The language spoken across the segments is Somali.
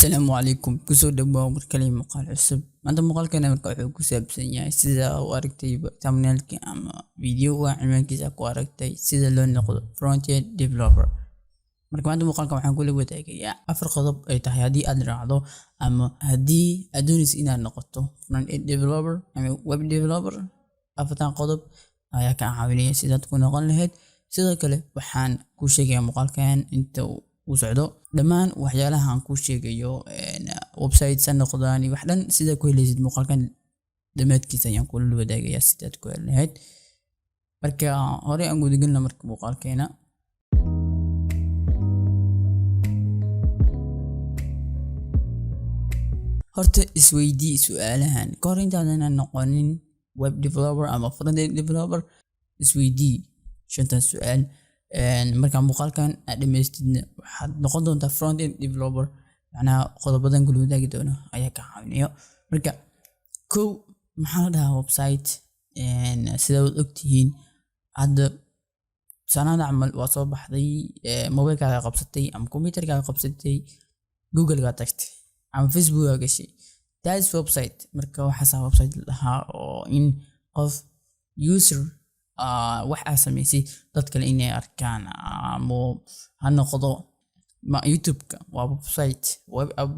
السلام عليكم كسو دبا مركلي مقال عصب هذا مقال كان مركو كسابسن yahay sida u aragtay thumbnailki ama video ciwaankiisa ku aragtay sida loo noqdo front-end developer marka maanta maqaalka waxaan ku wadaagayaa afar qodob ay tahay hadii aad raacdo ama hadii aad doonaysid inaad noqoto front-end developer ama web developer afartan qodob ayaa ka caawinaya sidaad ku noqon lahayd sidoo kale waxaan ku sheegayaa maqaalkan inta uu socdo dhamaan waxyaalaha aan ku sheegayo website san noqdaan wax dhan sida ku helaysid maqaalkan dhamaadkiisa ayaan ku wadaagayaa sidaad ku helayd marka hore aan gudagalna marka maqaalkeena horta isweydii su'aalahan ka hor intaadan noqonin web developer ama front-end developer isweydii shanta su'aal marka maqaalkan aad dhameystidna waxaad noqon doontaa front-end developer macnaha qodobadan kula wadaagi doono ayaa ka caawinayo marka kow maxaa la dhahaa website sida aad ogtihiin hadda sanada camal waa soo baxday mobilkaaga qabsatay ama computerkaaga qabsatay google-ga tagtay ama facebook-ga gashay that's website marka waxaas website lahaa oo in qof user wax aad samaysay dad kale inay arkaan ama ha noqdo youtube-ka waa website web app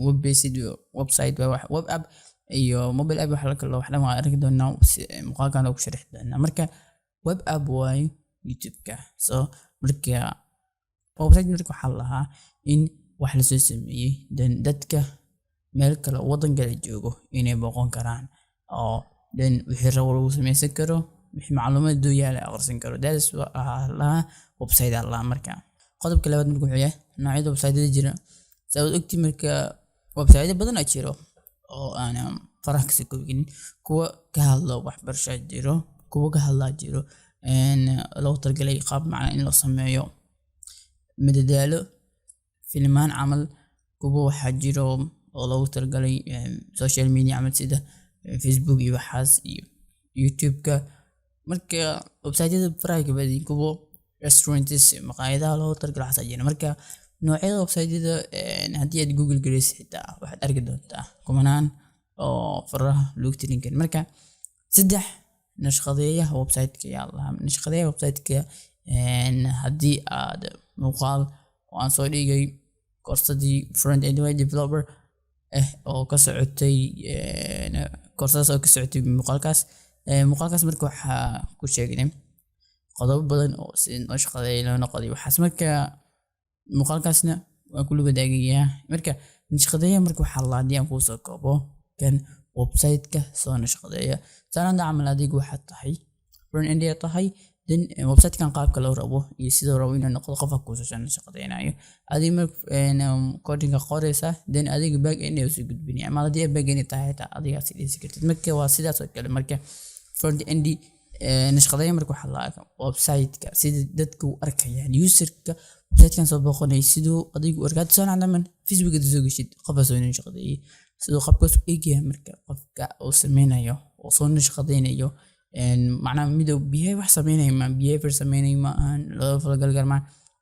web based website web app iyo mobile app wax kale wax dhan waa arki doonaa maqaalkan oo ku sharxi doonaa marka web app waa youtube-ka so marka website marka waxaa lahaa in wax la soo sameeyay dadka meel kale wadan kale joogo inay booqan karaan oo dan wixii rabo lagu samaysan karo wixii macluumaad dooyaal akhrisan karo that's la website la marka qodobka labaad markuu yahay noocyada website-yada jira sabab ogti marka website badan ay jiro oo aan farax ka koobin kuwa ka hadlo waxbarasho jiro kuwa ka hadla jiro loo targalay qaab macna in la sameeyo madadaalo filmaan camal kuwa waxa jiro oo loo targalay social media camal sida facebook iyo waxaas iyo youtube-ka marka website-yada faraha ka badin kuwa restaurants maqaayadaha loo targalo xasaajina marka noocyada website-yada hadii aad google galaysid xitaa waxaad arki doontaa kumanaan oo faraha loo tirin kan marka saddex nashqadeeyaha website-ka yaa la nashqadeeyaha website-ka hadii aad muuqaal waan soo dhigay koorsadii front-end developer oo ka socotay koorsadaas oo ka socotay maqaalkaas marka waxa ku sheegnay qodobo badan oo si noo shaqadeeyo loo noqday waxaas marka maqaalkaasna waa ku wadaagayaa marka nashqadeeya marka waxa la diyan ku soo koobo kan website-ka soo nashqadeeya sanada camal adigu waxa tahay front-end tahay then website-kan qaabka loo rabo iyo sidoo rabo inuu noqdo qof ku soo shaqadeynayo adiga marka coding qoraysa then adiga back-end ay soo gudbinaya ama hadii back-end tahay adiga si dhisi kartid marka waa sidaas oo kale marka front-end nashqadeeya marka waxa la website-ka sida dadku arkayaan user-ka website-kan soo booqanay sidoo adigu arkaad sanada man facebook-ga soo gashid qof soo nashqadeeyay sidoo qabkaas u eegaya marka qofka uu sameynayo oo soo nashqadeynayo macna mido behavior sameynay ma behavior sameynay ma loo falgal garma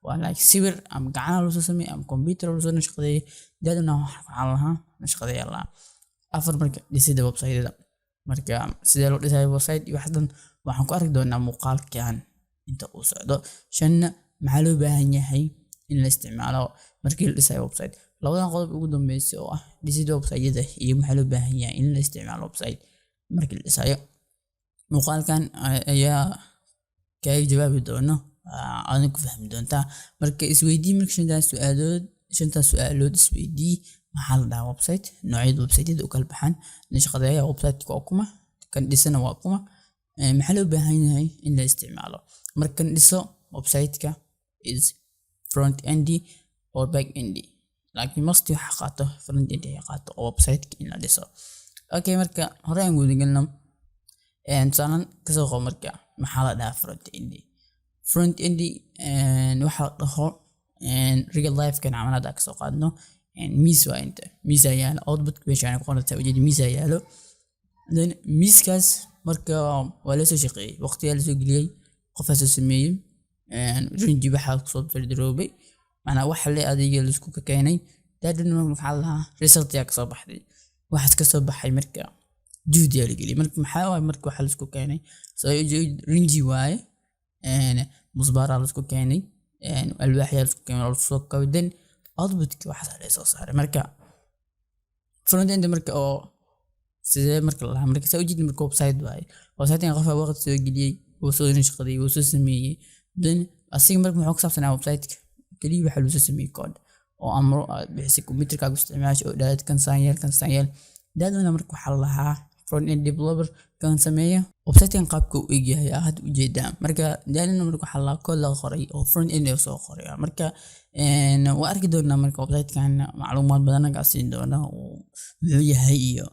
waa like sawir am gacana loo soo sameeyay am computer loo soo nashqadeeyay dadna waxa lahaa nashqadeeya la afar marka dhisida website-da marka sida loo dhisay website iyo waxdan waxaan ku arki doonaa maqaalkan inta uu socdo shan maxaa loo baahan yahay in la isticmaalo markii la dhisay website labadan qodob ugu dambeysay oo ah dhisida website-yada iyo maxaa loo baahan yahay in la isticmaalo website markii la dhisayo maqaalkan ayaa ka jawaabi doono aan ku fahmi doontaa marka isweydii marka shanta su'aalood isweydii maxaa la dhahaa website noocyada website-yada u kala baxan nashqadeeyaha website-ka waa kuma kan dhisana waa kuma maxaa loo baahan yahay in la isticmaalo marka dhiso website-ka is front-end or back-end laakiin masti waxa qaato front-end ay qaato website-ka in la dhiso okay marka hore aan gudagalno sanan kasoo qabo marka maxaa la dhahaa front-end waxa la dhaho real life kan camalada kasoo qaadno miis waa inta miis ayaa output meeshaan ku qoranta ujeedi miis ayaa then miiskaas marka waa la soo shaqeeyay waqti la soo geliyay qof soo sameeyay range waxa soo firdiroobay macna waxa la adiga la isku keenay daadna maxaa lahaa result yaa kasoo baxday waxaad kasoo baxay marka juhdi yaa la geliyay marka maxaa waaye marka waxa la isku keenay soo rinji waaye musbaara la isku keenay alwaax yaa la isku keenay oo soo kawdan output-ki waxa la soo saaray marka front end marka oo sidee marka la marka soo jeedin marka website waaye website-ka qof waqti soo geliyay oo soo nashqaday oo soo sameeyay dan asiga marka muxuu ka saabsanaa website-ka kaliya waxa lagu sameeyay code oo amro bixisi computer-kaaga isticmaasho oo dad kan saanyeel dadana marka waxa lahaa front end developer kan sameeyo website-kan qaabka uu eegyahay aad u jeedaan marka dadana marka waxa la code la qoray oo front end soo qoray marka waa arki doonaa marka website-kan macluumaad badan ka siin doona oo muxuu yahay iyo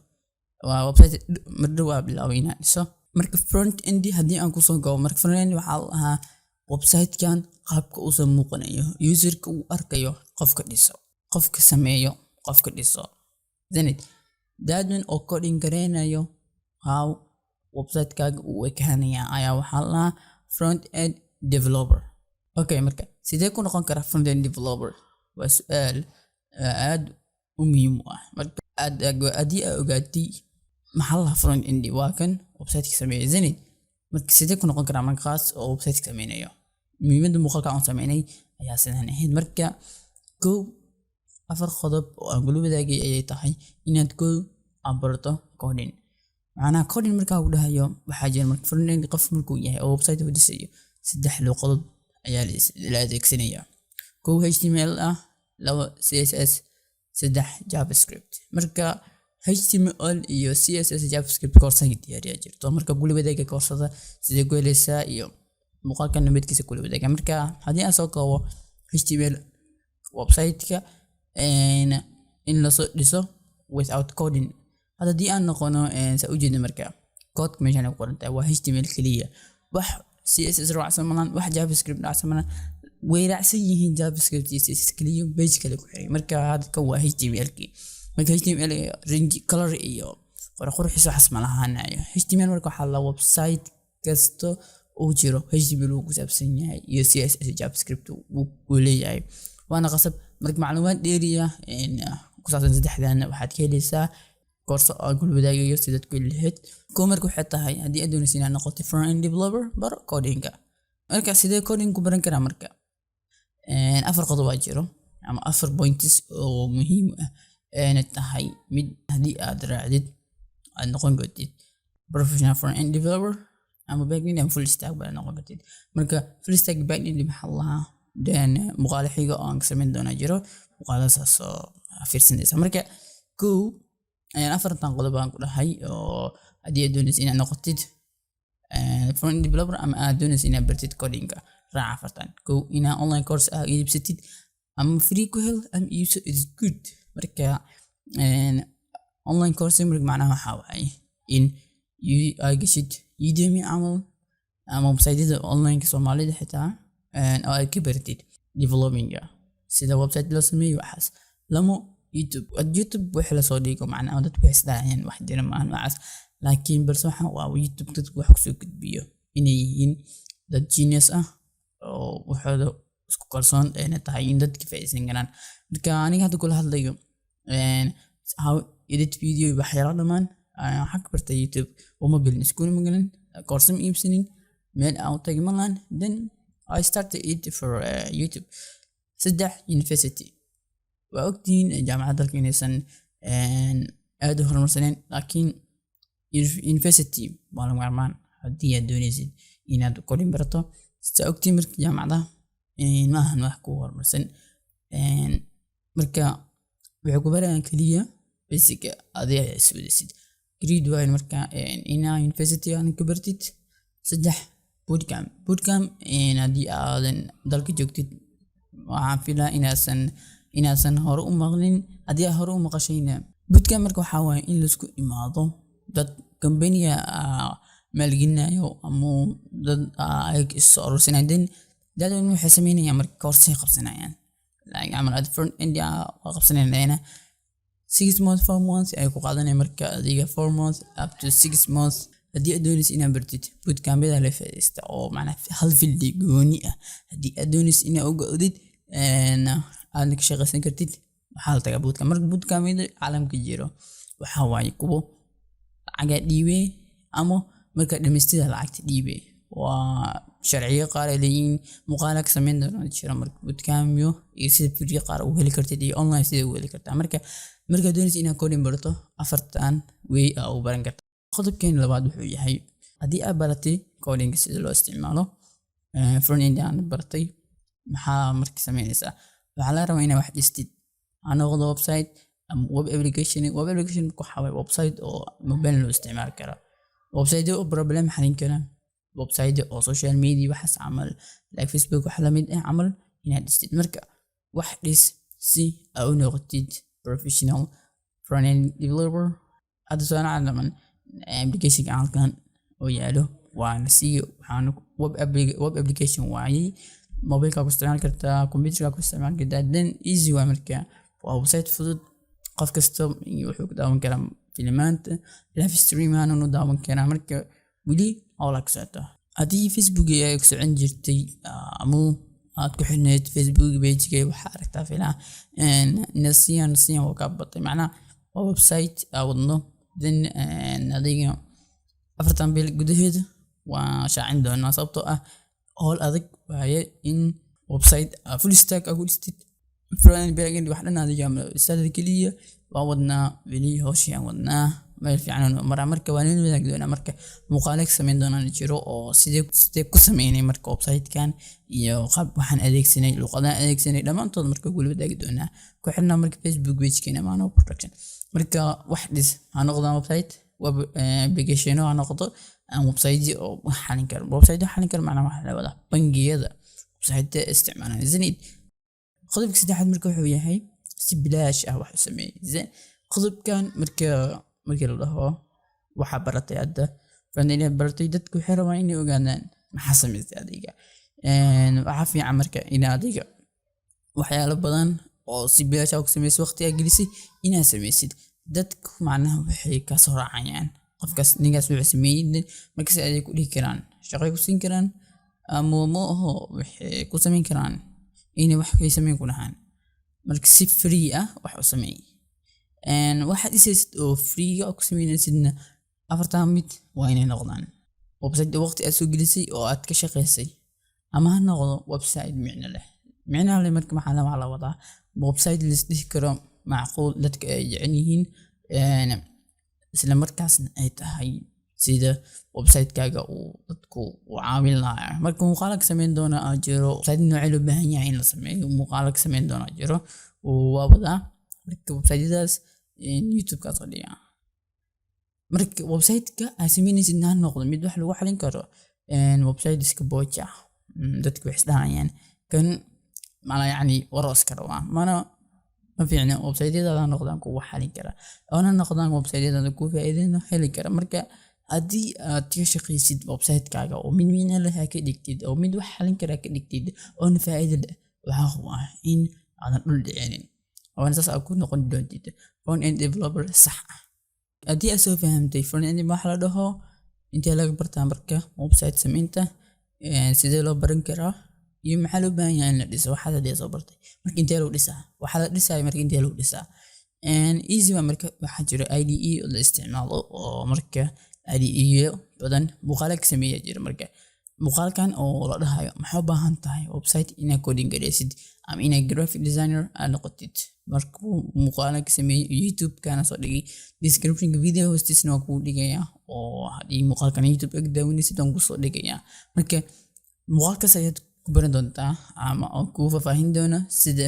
waa website marka waa bilaawayna so marka front end hadii aan ku soo gabo marka front end waxa lahaa website-kan qaabka uu soo muuqanayo user-ka uu arkayo qofka dhiso qofka sameeyo qofka dhiso zanid dadman oo coding gareenayo how website-kaaga uu ekaanaya ayaa waxa la front end developer okay marka sidee ku noqon kara front end developer waa su'aal aad u muhiim ah marka adii ogaatay maxaa la front end waa kan website-ka sameeyo zanid marka sidee ku noqon kara marka qaas oo website-ka sameeyo muhiimadda muuqaalka aan sameynay ayaa sidaan ahayd marka afar qodob oo aan gulu wadaagay ayay tahay inaad abarto coding macnaha coding marka uu dhahayo waxa jira marka front end qof markuu yahay oo website uu dhisayo saddex luqadood ayaa la adeegsanaya HTML laba CSS saddex JavaScript marka HTML iyo CSS JavaScript koorsada diyaariya jirto marka gulu wadaaga koorsada sidee ku helaysaa iyo muqaalkan midkiisa gulu wadaaga marka hadii aan soo koobo HTML website-ka in la soo dhiso without coding hadii aan noqono sa u jeedin marka code meeshan ku qoran tahay waa HTML kaliya wax CSS raacsan malan wax JavaScript raacsan malan way raacsan yihiin JavaScript iyo CSS kaliya page kale ku xiray marka hadka waa HTML-ki marka HTML range color iyo qurxiisa xasma lahaanayo HTML marka waxa la website kasto oo jiro HTML uu ku saabsan yahay iyo CSS JavaScript uu leeyahay waana qasab marka macluumaad dheeriya ku saabsan saddexdan waxaad ka helaysaa koorso oo gulu wadaagayo sidoo kale leeyahay marka waxay tahay hadii aad doonaysid inaad noqoto front end developer bar coding-ka marka sidee coding ku baran karaa marka afar qodob waa jiro ama afar points oo muhiim ah tahay mid hadii aad raacdid aad noqon kartid professional front end developer ama back end and full stack baa noqon kartid marka full stack back end maxaa lahaa dan muqaalaxiga oo aan sameyn doona jiro muqaalasaas oo fiirsanaysa marka afartan qodob aan ku dhahay oo hadii aad doonaysid inaad noqotid front end developer ama aad doonaysid inaad bartid coding-ka raac afartan inaad online course iibsatid ama free ku hel ama iibso is good marka online course macnaha waxa waaye in ay gashid Udemy ama website-yada online Soomaalida xitaa oo ay ka bartid developing-ga sida website loo sameeyo waxaas lamo YouTube waxa la soo dhigo macnaha dad waxay isdhaayeen wax jira maahan waxaas laakiin balse waxa waa YouTube dadku wax ku soo gudbiyo inay yihiin dad genius ah oo waxooda isku kalsoon tahay in dadka faa'iideysan karaan marka aniga hadda kula hadlayo how edit video waxyaalo dhamaan waxaan ka bartay YouTube oo ma gelin iskuul ma gelin course ma iibsanin meel aan tagay malan then I started it for YouTube saddex university waa ogtiin jaamacadda dalka inaysan aad u horumarsaneen laakiin university waa laga maarmaan hadii aad doonaysid inaad coding barato sida ogtiin marka jaamacadda maahan wax ku horumarsan marka waxay ku barayaan kaliya basic adiga iswadasid grade waa marka university aan ka bartid saddex bootcamp hadii aadan dalka joogtid waxaan filaa inaasan hore u maqlin hadii aad hore u maqashayna bootcamp marka waxa waaye in la isku imaado dad company maalgelinayo ama dad ay soo urursanayeen dad waxay sameynayaan marka course qabsanayaan like amal ad front end qabsanayaan 6 months 4 months ay ku qaadanayaan marka adiga 4 months up to 6 months hadii aad doonaysid inaad bartid bootcamp-da la faa'iideysta oo macnaha hal field gooni ah hadii aad doonaysid inaad uga odid aad ka shaqeysan kartid waxaa la tagaa bootcamp marka bootcampyada caalamka jiro waxaa waaye kuwo lacaga dhiibay ama marka dhamaystida lacagta dhiibay waa sharciyo qaar ay leeyihiin muuqaala ka sameyn doona jira marka bootcampyo iyo sida video qaar u heli kartid iyo online sida u heli kartaa marka doonaysid inaad coding barato afartan way u baran kartaa qodobkeen labaad wuxuu yahay haddii aad baratay coding sida loo isticmaalo front end aan bartay maxaa marka sameynaysaa waxaa la rabaa inaad wax dhistid ha noqdo website ama web application waxaa waaye website oo mobile loo isticmaali karo website oo problem xalin kara website oo social media waxaas camal like Facebook wax la mid ah camal inaad dhistid marka wax dhis si aad u noqotid professional front end developer hadda soo nacalaman application halkan oo yaalo waana si waxaan web application waaye mobile ka ku isticmaali kartaa computer ka ku isticmaali kartaa then easy waa marka waa website fudud qof kasta wuxuu ku daawan karaa filmaanta live stream aan u daawan karaa marka wili hawla ka socota haddii Facebook ay ku socon jirtay ama aad ku xirneyd Facebook page-ga waxaa aragtaa filaa nasiyan waa ka batay macnaha waa website awadno then adiga afartan bil gudaheeda waa shaacin doonaa sababtoo ah howl adag waaye in website full stack ku dhistid front back end wax dhan adiga istaaday kaliya waa wadnaa weli hooshiyaan wadnaa meel fiican marka waa nin wadaag doona marka muuqaal ka sameyn doonaan jiro oo sidee ku sameynay marka website-kan iyo qaab waxaan adeegsanay luqadaha adeegsanay dhamaantood marka wali wadaag doona ku xirna marka Facebook page-keena maana production marka wax dhis ha noqdo website web application ha noqdo aan website oo xalin karo macnaha waxa la wada bangiyada website isticmaalaan zinid qodobka saddexaad marka wuxuu yahay si bilaash ah wax u sameeyay qodobkan marka la dhaho waxa baratay hadda front-end baratay dadku waxay rabaan inay ogaadaan maxaa sameysay adiga waxa fiican marka in adiga waxyaalo badan oo si bilaash ah ku sameysay waqti aad gelisay inaad sameysid dadku macnaha waxay ka soo raacayaan qofkaas ninkaas wuxuu sameeyay markaas ay ku dhihi karaan shaqo ku siin karaan ama waxay ku sameyn karaan inay wax ka sameyn ku lahaan marka si free ah wax u sameey waxaad isaysid oo free ah ku sameynaysidna afartan mid waa inay noqdaan website waqti aad soo gelisay oo aad ka shaqeysay ama ha noqdo website micno leh marka maxaa la wadaa website la isdhihi karo macquul dadka ay jecel yihiin isla markaasna ay tahay sida website-kaaga uu dadku u caawin lahaa marka muuqaal ka sameyn doona jiro website noocee loo baahan yahay in la sameeyo muuqaal ka sameyn doona jiro waa wada marka website-daas YouTube ka soo dhigaa marka website-ka aad sameynaysid ha noqdo mid wax lagu xalin karo website iska booja dadku wax isdhaayaan kan mala yani waras karo mana ma fiicna website-yada noqdaan kuwa xalin kara oo noqdaan website-yada ku faa'iideeyna heli kara marka haddii aad ka shaqeysid website-kaaga oo mid leh ka dhigtid oo mid wax xalin kara ka dhigtid oo faa'iido leh waxa waa in aadan dhul dhicinin oo saas aad ku noqon doontid front end developer sax ah haddii aad soo fahamtay front end waxa la dhaho inta laga bartaa marka website sameynta sidee loo baran karaa iyo maxaa loo baahan yahay in la dhiso waxa la soo bartay marka intee loo dhisaa waxa la dhisay marka intee loo dhisaa easy marka waxa jira IDE oo la isticmaalo oo marka IDE badan muuqaal ka sameeyaa jira marka muuqaalkan oo la dhahayo maxaa u baahan tahay website inaad coding gareysid ama inaad graphic designer aad noqotid marka muuqaal ka sameeyo YouTube kana soo dhigi description video hostisna waa ku dhigaya oo hadii muuqaalkan YouTube ag daawanaysid aan ku soo dhigaya marka muuqaalkaas ayaad ku baran doontaa ama ku faahfaahin doona sida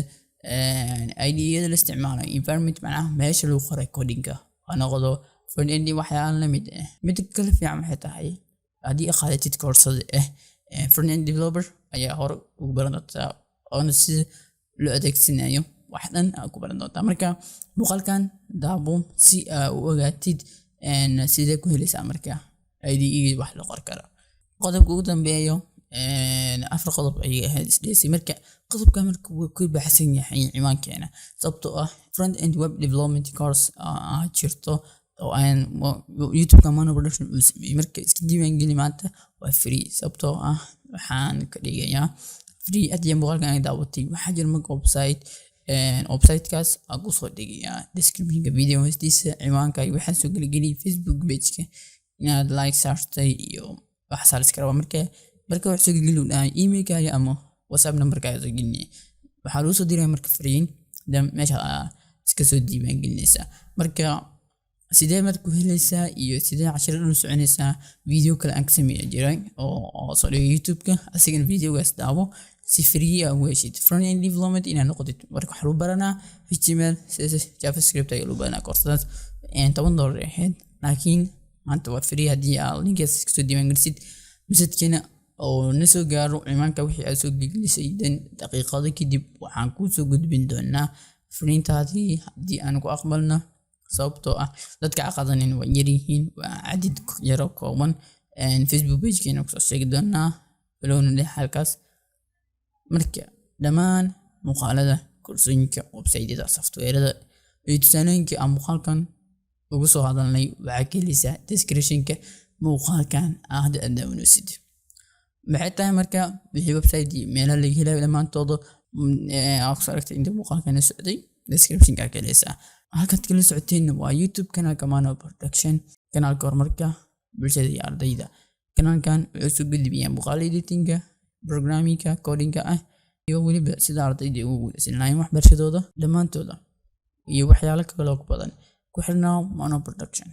IDE la isticmaalo environment macnaha meesha lagu qoray coding-ka waa noqdo front end waxyaalo la mid ah mid kale fiican waxay tahay haddii qaadatid koorsada front end developer ayaa hore ugu baran doontaa oo sida loo adeegsanayo wax dhan ku baran doontaa marka muuqaalkan daabo si aad u ogaatid sidee ku helaysaa marka IDE wax la qor karo qodobka ugu dambeeyo afar qodob ayay ahayd isdheysay marka qodobka marka uu ku baxsan yahay ciwaankeena sababtoo ah front end web development course jirto oo aan YouTube ka maana production uu sameeyay marka iska diiwaan geli maanta waa free sababtoo ah waxaan ka dhigayaa free adiga muuqaalkan ay daawatay waxa jira marka website website kaas aan ku soo dhigayaa description video hoostiisa ciwaanka iyo waxaan soo geliyay Facebook page ka inaad like saartay iyo wax saaris kara marka wax soo geliyay email ka ama WhatsApp number ka soo geliyay waxaa loo soo diray marka fariin meesha iska soo diiwaan gelinaysa marka sidee marka ku helaysaa iyo sidee casharada u soconaysaa video kale aan ka sameeyay jiray oo soo dhigay YouTube ka asigana videogaas daawo si free ah weeshid front end development ina noqotid marka waxa loo baranaa HTML CSS JavaScript ay loo baranaa koorsadaas $10 ahayd laakiin maanta waa free haddii aad linkaas iska soo diiwaan gelisid misadkeena oo nasoo gaaro ciwaanka wixii aad soo gelisay daqiiqado kadib waxaan ku soo gudbin doonaa fariintaadii haddii aan ku aqbalna sababtoo ah dadka aqadanin waa yaryihiin waa cadid yaro kooban Facebook page keena ku soo sheegi doonaa bilowna leh halkaas marka dhamaan muuqaalada koorsooyinka website-yada software-da iyo tusaalooyinka aan muuqaalkan ugu soo hadalnay waxaa ka helaysaa description-ka muuqaalkan aad daawanaysid maxay tahay marka wixii website meelaha laga helayo dhammaantooda aad soo aragtay inta muuqaalkan socday description-ka ka helaysaa halkaad kala socoteen waa YouTube kanaalka Mano Production kanaalka horumarka bulshada iyo ardayda kanaalkan wuxuu soo gudbiyaa muuqaal editing-ka programming-ka coding-ka iyo waliba sida ardayda ugu guuleysan waxbarashadooda dhammaantooda iyo waxyaalo kale oo badan ku xirnaa Mano Production